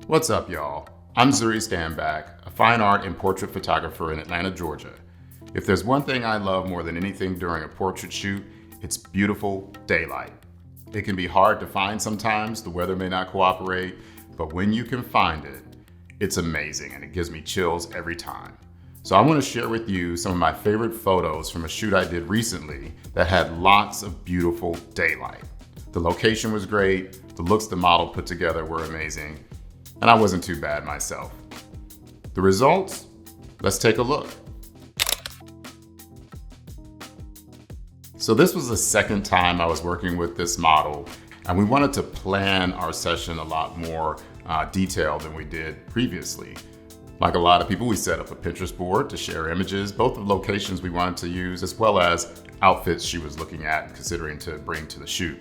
What's up, y'all? I'm Zuri Stanback, a fine art and portrait photographer in Atlanta, Georgia. If there's one thing I love more than anything during a portrait shoot, it's beautiful daylight. It can be hard to find sometimes, the weather may not cooperate, but when you can find it, it's amazing and it gives me chills every time. So I want to share with you some of my favorite photos from a shoot I did recently that had lots of beautiful daylight. The location was great, the looks the model put together were amazing, and I wasn't too bad myself. The results? Let's take a look. So this was the second time I was working with this model, and we wanted to plan our session a lot more detailed than we did previously. Like a lot of people, we set up a Pinterest board to share images, both of locations we wanted to use, as well as outfits she was looking at and considering to bring to the shoot.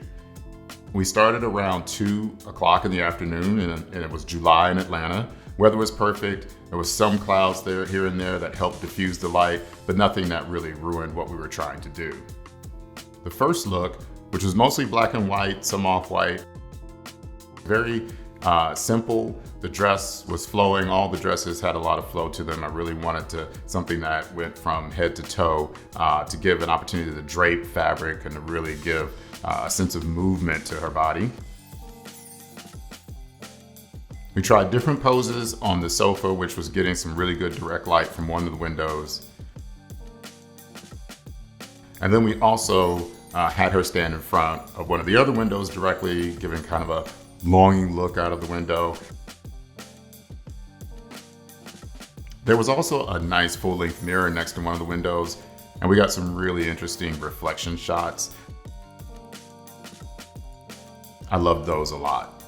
We started around 2 o'clock in the afternoon, and it was July in Atlanta. Weather was perfect. There was some clouds there, here and there, that helped diffuse the light, but nothing that really ruined what we were trying to do. The first look, which was mostly black and white, some off-white, very simple. The dress was flowing. All the dresses had a lot of flow to them. I really wanted something that went from head to toe to give an opportunity to drape fabric and to really give a sense of movement to her body. We tried different poses on the sofa, which was getting some really good direct light from one of the windows. And then we also had her stand in front of one of the other windows directly, giving kind of a longing look out of the window. There was also a nice full-length mirror next to one of the windows, and we got some really interesting reflection shots. I loved those a lot.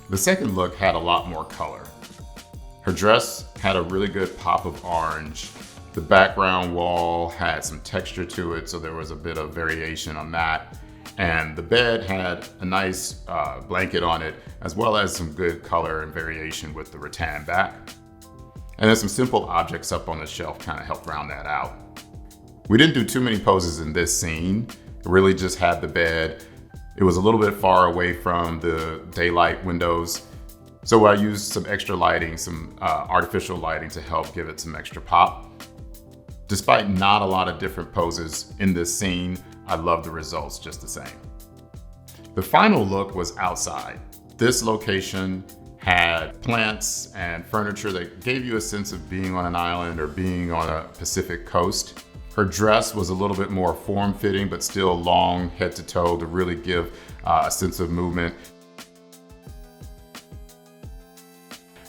The second look had a lot more color. Her dress had a really good pop of orange. The background wall had some texture to it, so there was a bit of variation on that. And the bed had a nice blanket on it, as well as some good color and variation with the rattan back. And then some simple objects up on the shelf kind of helped round that out. We didn't do too many poses in this scene. It really just had the bed. It was a little bit far away from the daylight windows. So I used some extra lighting, some artificial lighting to help give it some extra pop. Despite not a lot of different poses in this scene, I love the results just the same. The final look was outside. This location had plants and furniture that gave you a sense of being on an island or being on a Pacific coast. Her dress was a little bit more form-fitting, but still long head to toe to really give a sense of movement.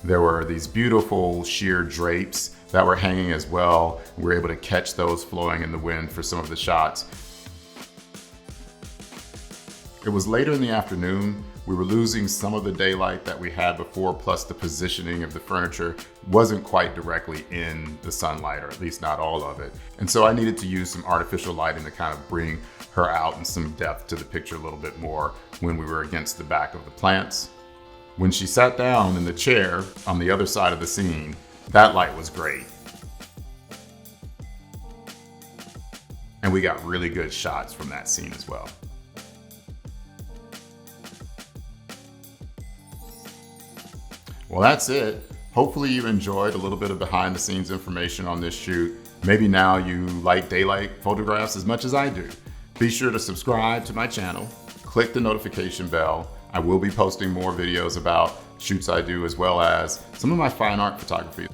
There were these beautiful sheer drapes that were hanging as well. We were able to catch those flowing in the wind for some of the shots. It was later in the afternoon. We were losing some of the daylight that we had before, plus the positioning of the furniture wasn't quite directly in the sunlight, or at least not all of it. And so I needed to use some artificial lighting to kind of bring her out and some depth to the picture a little bit more when we were against the back of the plants. When she sat down in the chair on the other side of the scene, that light was great. And we got really good shots from that scene as well. Well, that's it. Hopefully you enjoyed a little bit of behind the scenes information on this shoot. Maybe now you like daylight photographs as much as I do. Be sure to subscribe to my channel, click the notification bell. I will be posting more videos about shoots I do, as well as some of my fine art photography.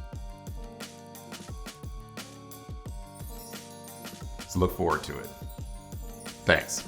So look forward to it. Thanks.